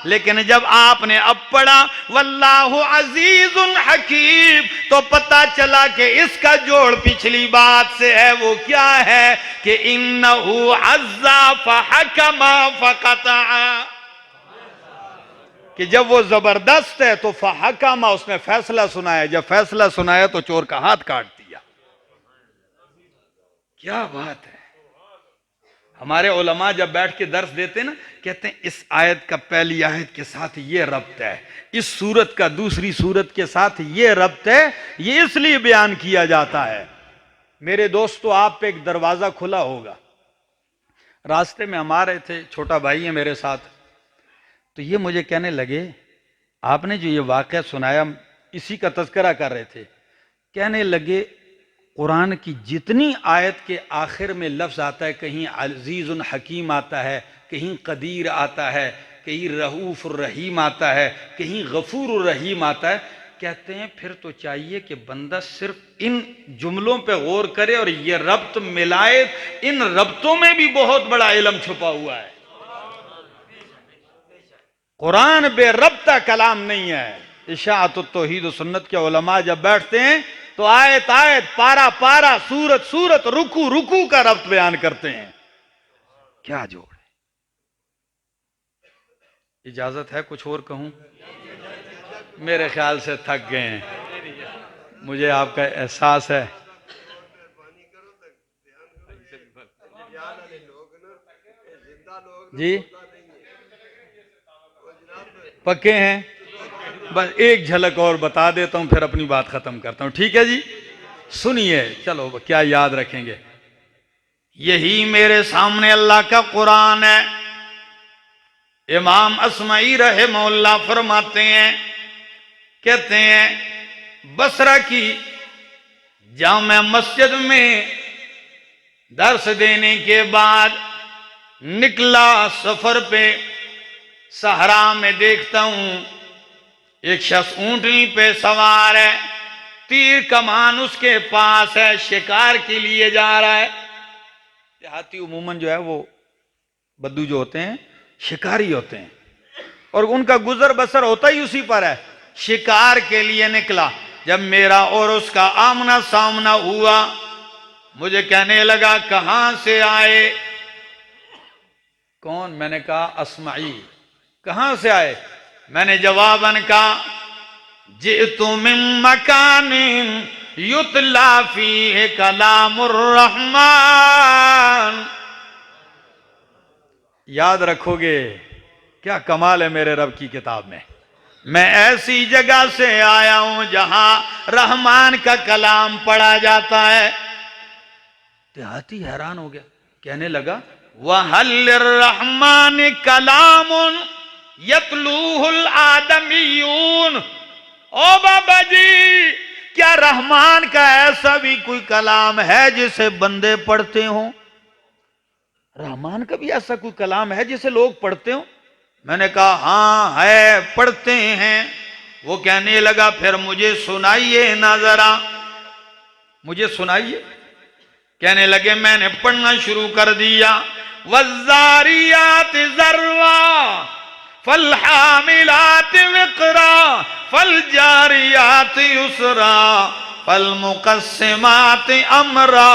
लेकिन जब आपने अब पढ़ा वल्लाहु अज़ीज़ुन हकीम, तो पता चला कि इसका जोड़ पिछली बात से है। वो क्या है कि इन्नहु अज़्ज़ा फहकमा फक़ता, कि जब वो जबरदस्त है तो फहकमा उसने फैसला सुनाया, जब फैसला सुनाया तो चोर का हाथ काट दिया। क्या बात है। हमारे उलमा जब बैठ के दर्स देते ना, कहते हैं इस आयत का पहली आयत के साथ ये रब्त है, इस सूरत का दूसरी सूरत के साथ ये रब्त है, ये इसलिए बयान किया जाता है। मेरे दोस्तों आप पे एक दरवाजा खुला होगा, रास्ते में हम आ रहे थे, छोटा भाई है मेरे साथ, तो ये मुझे कहने लगे आपने जो ये वाक़या सुनाया इसी का तज़किरा कर रहे थे। कहने लगे कुरान की जितनी आयत के आखिर में लफ्ज़ आता है, कहीं अज़ीज़ुन हकीम आता है, कहीं कदीर आता है, कहीं रऊफ़ुर रहीम आता है, कहीं गफूरुर रहीम आता है, कहते हैं फिर तो चाहिए कि बंदा सिर्फ इन जुमलों पे गौर करे और ये रब्त मिलाए। इन रब्तों में भी बहुत बड़ा इल्म छुपा हुआ है। कुरान बेरब्ता कलाम नहीं है। इशाअतुत तौहीद व सुन्नत के उलमा जब बैठते हैं तो आयत आयत, पारा पारा, सूरत सूरत, रुकू रुकू का रब्त बयान करते हैं। क्या जोड़ है। इजाजत है कुछ और कहूं? मेरे ख्याल से थक गए हैं, मुझे आपका एहसास है। जी पक्के हैं? बस एक झलक और बता देता हूं, फिर अपनी बात खत्म करता हूं। ठीक है जी, सुनिए। चलो क्या याद रखेंगे। यही मेरे सामने अल्लाह का कुरान है। इमाम अस्माई रहमहुल्लाह फरमाते हैं, कहते हैं बसरा की जामा मस्जिद में दर्स देने के बाद निकला सफर पे। सहरा में देखता हूं एक शख्स ऊंटनी पे सवार है, तीर कमान उसके पास है, शिकार के लिए जा रहा है। देहाती उमूमन जो है वो बद्दू जो होते हैं शिकारी होते हैं, और उनका गुजर बसर होता ही उसी पर है। शिकार के लिए निकला। जब मेरा और उसका आमना सामना हुआ, मुझे कहने लगा कहां से आए? कौन? मैंने कहा अस्माई। कहां से आए? मैंने जवाबन कहा जितु मिन मकानिन युतला फीह कलामुर रहमान। याद रखोगे, क्या कमाल है मेरे रब की किताब में। मैं ऐसी जगह से आया हूं जहां रहमान का कलाम पढ़ा जाता है। देहाती हैरान हो गया, कहने लगा वहल रहमान कलामुन यतलूहुल आदमीयून। ओ बाबा जी, क्या रहमान का ऐसा भी कोई कलाम है जिसे बंदे पढ़ते हो? रहमान का भी ऐसा कोई कलाम है जिसे लोग पढ़ते हो? मैंने कहा हाँ है, पढ़ते हैं। वो कहने लगा फिर मुझे सुनाइए ना जरा। मुझे सुनाइए। कहने लगे मैंने पढ़ना शुरू कर दिया। वज़्ज़ारियात ज़रवा फलहामिलात विक़रा फलजारियात युसरा फलमुक़स्सिमात अमरा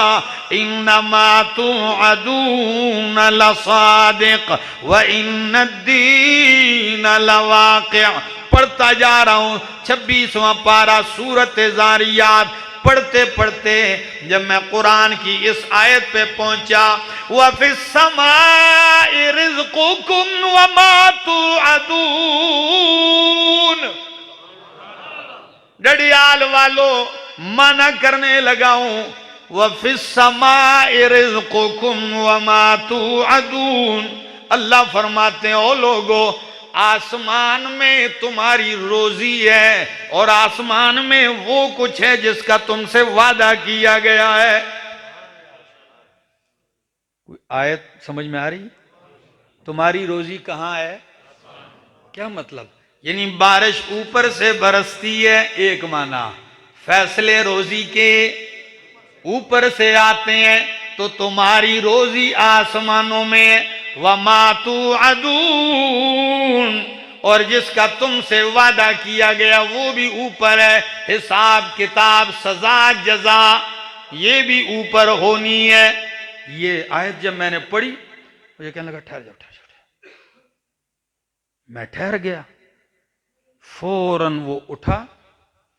इन्नमा तुअदून लसादिक़ व इन्नद्दीन लवाक़िअ। पढ़ता जा रहा हूं 26वां पारा सूरत ज़ारियात। पढ़ते पढ़ते जब मैं कुरान की इस आयत पे पहुंचा, व फिस समाइ रिज़्क़ुकुम व मा तुअदून। डडियाल वालों, मना करने लगा हूं। व फिस समाइ रिज़्क़ुकुम व मा तुअदून। अल्लाह फरमाते हैं ओ लोगों, आसमान में तुम्हारी रोजी है और आसमान में वो कुछ है जिसका तुमसे वादा किया गया है। कोई आयत समझ में आ रही? तुम्हारी रोजी कहां है? क्या मतलब? यानी बारिश ऊपर से बरसती है, एक माना। फैसले रोजी के ऊपर से आते हैं, तो तुम्हारी रोजी आसमानों में। वमा तुअदून, और जिसका तुमसे वादा किया गया वो भी ऊपर है। हिसाब किताब सजा जजा ये भी ऊपर होनी है। ये आयत जब मैंने पढ़ी, मुझे कहने लगा ठहर जाओ ठहर जाओ। मैं ठहर गया। फौरन वो उठा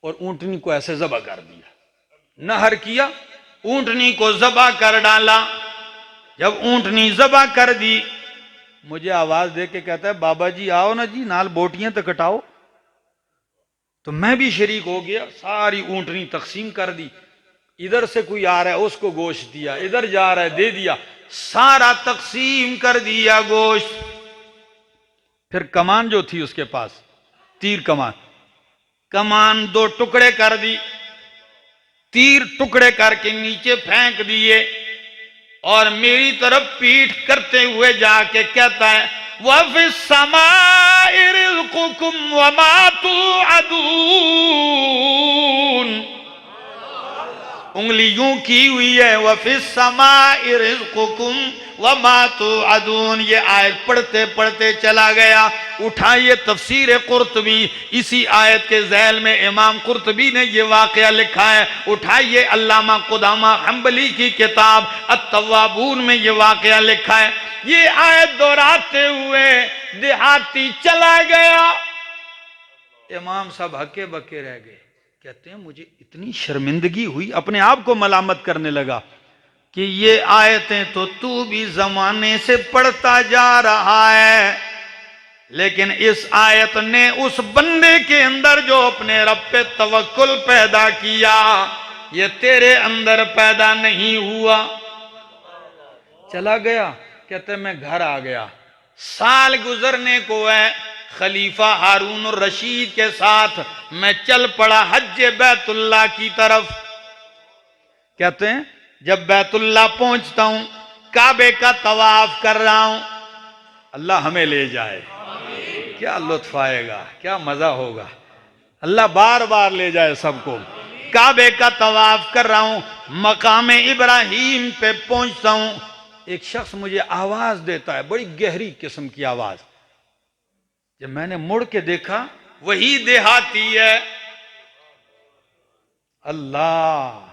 और ऊंटनी को ऐसे जबा कर दिया, नहर किया, ऊंटनी को जबा कर डाला। जब ऊंटनी जबा कर दी, मुझे आवाज दे के कहता है बाबा जी आओ ना जी, नाल बोटियां तो कटाओ। तो मैं भी शरीक हो गया, सारी ऊंटनी तकसीम कर दी। इधर से कोई आ रहा है उसको गोश्त दिया, इधर जा रहा है दे दिया, सारा तकसीम कर दिया गोश्त। फिर कमान जो थी उसके पास, तीर कमान, कमान 2 टुकड़े कर दी, तीर टुकड़े करके नीचे फेंक दिए और मेरी तरफ पीठ करते हुए जाके कहता है व फिस समाइ रिज़्क़ुकुम व मा तुअदून। उंगली यूं की हुई है, व फिस समाइ रिज़्क़ुकुम व मा तुअदून। ये आयत पढ़ते पढ़ते चला गया। उठाइए तफसीर कुर्तबी, इसी आयत के ज़ैल में इमाम कुर्तबी ने ये वाक़या लिखा है। उठाइए अल्लामा कुदामा हम्बली की किताब अत-तव्वाबून में ये वाक़या लिखा है। ये आयत दोहराते हुए देहाती चला गया। इमाम साहब हक्के बक्के रह गए। कहते हैं मुझे इतनी शर्मिंदगी हुई, अपने आप को मलामत करने लगा कि ये आयतें तो तू भी जमाने से पढ़ता जा रहा है, लेकिन इस आयत ने उस बंदे के अंदर जो अपने रब पे तवक्कुल पैदा किया, ये तेरे अंदर पैदा नहीं हुआ। चला गया, कहते मैं घर आ गया। साल गुजरने को है, खलीफा हारून रशीद के साथ मैं चल पड़ा हज बैतुल्लाह की तरफ। कहते हैं जब बैतुल्लाह पहुंचता हूं, काबे का तवाफ कर रहा हूं, अल्लाह हमें ले जाए, क्या लुत्फ आएगा, क्या मजा होगा। अल्लाह बार बार ले जाए सबको। काबे का तवाफ कर रहा हूं, मकाम इब्राहिम पे पहुंचता हूं, एक शख्स मुझे आवाज देता है, बड़ी गहरी किस्म की आवाज। जब मैंने मुड़ के देखा, वही देहाती है। अल्लाह,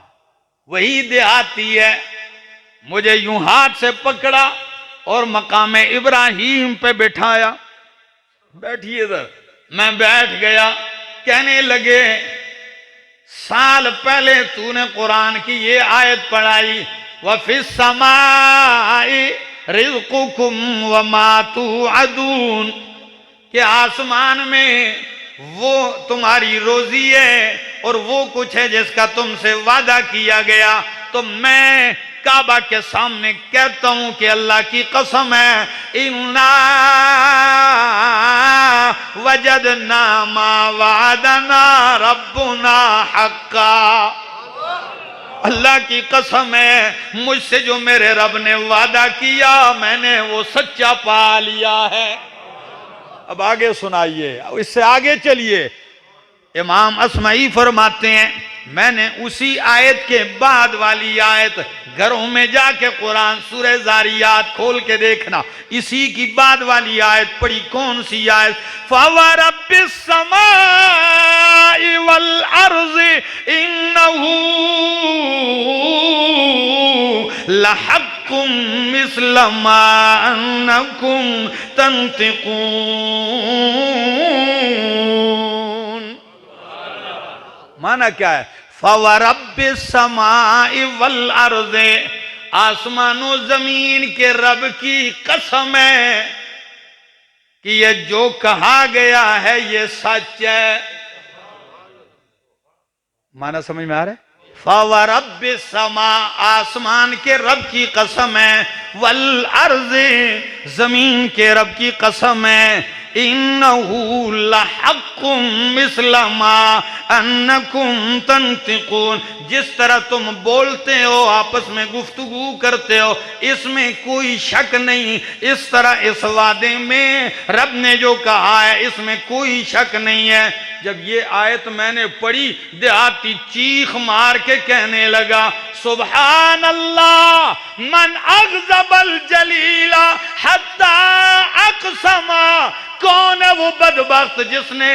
वही देहाती है। मुझे यूं हाथ से पकड़ा और मकाम इब्राहिम पे बिठाया, बैठिए इधर। मैं बैठ गया। कहने लगे साल पहले तूने कुरान की ये आयत पढ़ाई, वफिस समाई रिज़्क़ुकुम वमा तुअदून, कि आसमान में वो तुम्हारी रोजी है और वो कुछ है जिसका तुमसे वादा किया गया। तो मैं काबा के सामने कहता हूं कि अल्लाह की कसम है, इन्ना वजदना मा वादना रब्बुना हक्का, अल्लाह की कसम है मुझसे जो मेरे रब ने वादा किया मैंने वो सच्चा पा लिया है। अब आगे सुनाइए, इससे आगे चलिए। इमाम अस्माई फरमाते हैं मैंने उसी आयत के बाद वाली आयत, घरों में जाके कुरान सूरह ज़ारियात खोल के देखना, इसी की बाद वाली आयत पढ़ी। कौन सी आयत? फवरब्बिस समाई वल अर्ज़ि इन्नहू लहक्कुम मिस्ल मा अन्नकुम तंतिकून। माना क्या है? फवरब्बिस समाई वल अर्ज़े, आसमानों जमीन के रब की कसम है कि ये जो कहा गया है ये सच है। माना समझ में आ रहा है? फवरब्बिस समा, आसमान के रब की कसम है, वल अर्ज़े, जमीन के रब की कसम है, इन्नहू लहक्कुम मिस्ल मा अन्नकुम तंतिकून, जिस तरह तुम बोलते हो आपस में गुफ्तगू करते हो इसमें कोई शक नहीं, इस तरह इस वादे में रब ने जो कहा है इसमें कोई शक नहीं है। जब ये आयत मैंने पढ़ी, देहाती चीख मार के कहने लगा सुभान अल्लाह मन अग़ज़बल जलीला हत्ता अक़समा, कौन है वो बदबख्त जिसने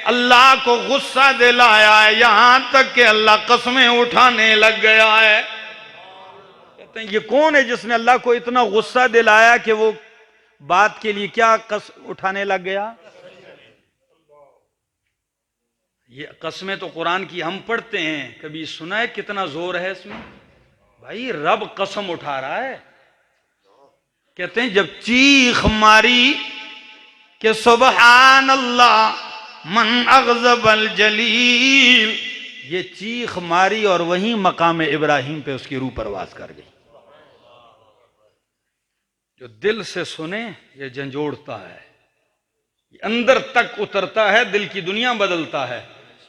अल्लाह को गुस्सा दिलाया है, यहां तक कि अल्लाह कसमें उठाने लग गया है। कहते हैं ये कौन है जिसने अल्लाह को इतना गुस्सा दिलाया कि वो बात के लिए क्या कसम उठाने लग गया। ये कसमें तो कुरान की हम पढ़ते हैं, कभी सुना है कितना जोर है इसमें? भाई रब कसम उठा रहा है। कहते हैं जब चीख मारी कि सुबहान अल्लाह मन अग़ज़बल जलील, ये चीख मारी और वहीं मकाम इब्राहिम पे उसकी रूह परवास कर गई। जो दिल से सुने ये झंझोड़ता है, ये अंदर तक उतरता है, दिल की दुनिया बदलता है।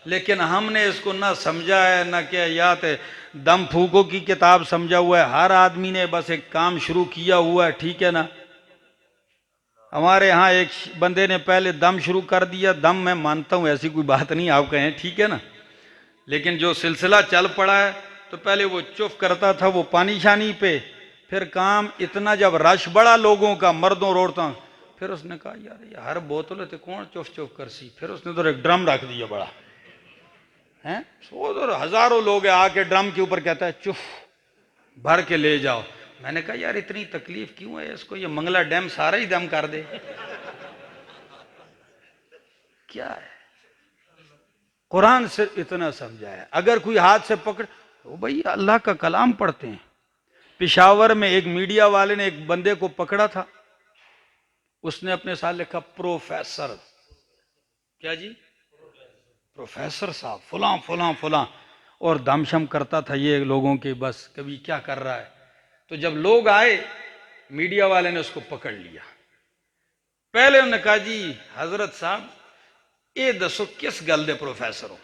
लेकिन हमने इसको ना समझा है ना क्या, या तो दम फूकों की किताब समझा हुआ है। हर आदमी ने बस एक काम शुरू किया हुआ है, ठीक है ना। हमारे यहाँ एक बंदे ने पहले दम शुरू कर दिया, दम मैं मानता हूँ ऐसी कोई बात नहीं, आप कहें ठीक है ना। लेकिन जो सिलसिला चल पड़ा है तो पहले वो चुप करता था वो पानी शानी पे, फिर काम इतना जब रश बड़ा लोगों का, मर्दों औरतों, फिर उसने कहा यार ये हर बोतल तो कौन चुप चुप कर सी, फिर उसने तो एक ड्रम रख दिया बड़ा हैं, सौ हजारों लोग आके ड्रम के ऊपर कहता है चुप भर के ले जाओ। मैंने कहा यार इतनी तकलीफ क्यों है इसको, ये मंगला डैम सारा ही दम कर दे। क्या है कुरान से इतना समझा है। अगर कोई हाथ से पकड़ तो भाई अल्लाह का कलाम पढ़ते हैं, पेशावर में एक मीडिया वाले ने एक बंदे को पकड़ा था, उसने अपने साथ लिखा प्रोफेसर, क्या जी, प्रोफेसर साहब फुला फुला फुला, और दमशम करता था ये लोगों के, बस कभी क्या कर रहा है। तो जब लोग आए, मीडिया वाले ने उसको पकड़ लिया। पहले उन्होंने कहा जी हजरत साहब ये दसो किस गल दे प्रोफेसर हो,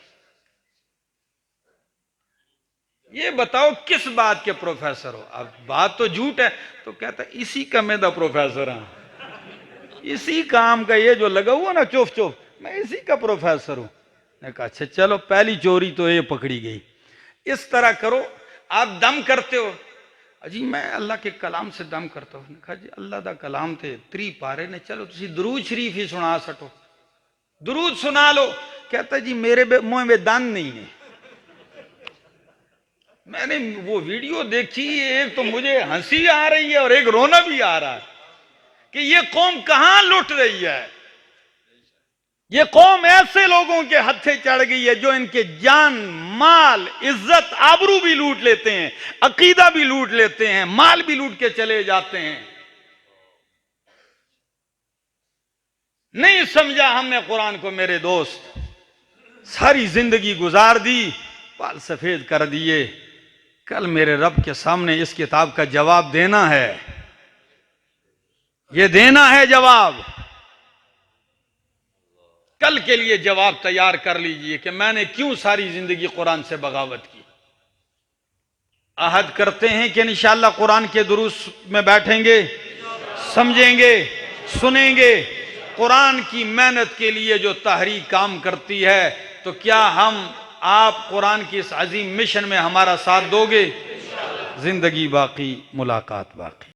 ये बताओ किस बात के प्रोफेसर हो। अब बात तो झूठ है, तो कहता इसी का मैं दा प्रोफेसर हूं, इसी काम का ये जो लगा हुआ ना चुप चुप, मैं इसी का प्रोफेसर हूं। ने कहा अच्छा चलो पहली चोरी तो ये पकड़ी गई। इस तरह करो, आप दम करते हो, जी मैं अल्लाह के कलाम से दम करता हूं। कहा जी अल्लाह दा कलाम थे 3 पारे ने, चलो तुसी दुरूद शरीफ ही सुना सको, दुरूद सुना लो। कहता जी मेरे मुंह में दंद नहीं है। मैंने वो वीडियो देखी, एक तो मुझे हंसी आ रही है और एक रोना भी आ रहा है कि ये कौम कहां लुट रही है। ये कौम ऐसे लोगों के हत्थे चढ़ गई है जो इनके जान माल इज्जत आबरू भी लूट लेते हैं, अकीदा भी लूट लेते हैं, माल भी लूट के चले जाते हैं। नहीं समझा हमने कुरान को मेरे दोस्त, सारी जिंदगी गुजार दी, बाल सफेद कर दिए। कल मेरे रब के सामने इस किताब का जवाब देना है, ये देना है जवाब। कल के लिए जवाब तैयार कर लीजिए कि मैंने क्यों सारी जिंदगी कुरान से बगावत की। अहद करते हैं कि इंशाअल्लाह कुरान के दुरूस में बैठेंगे, समझेंगे, सुनेंगे। कुरान की मेहनत के लिए जो तहरीक काम करती है, तो क्या हम आप कुरान की इस अजीम मिशन में हमारा साथ दोगे? जिंदगी बाकी, मुलाकात बाकी।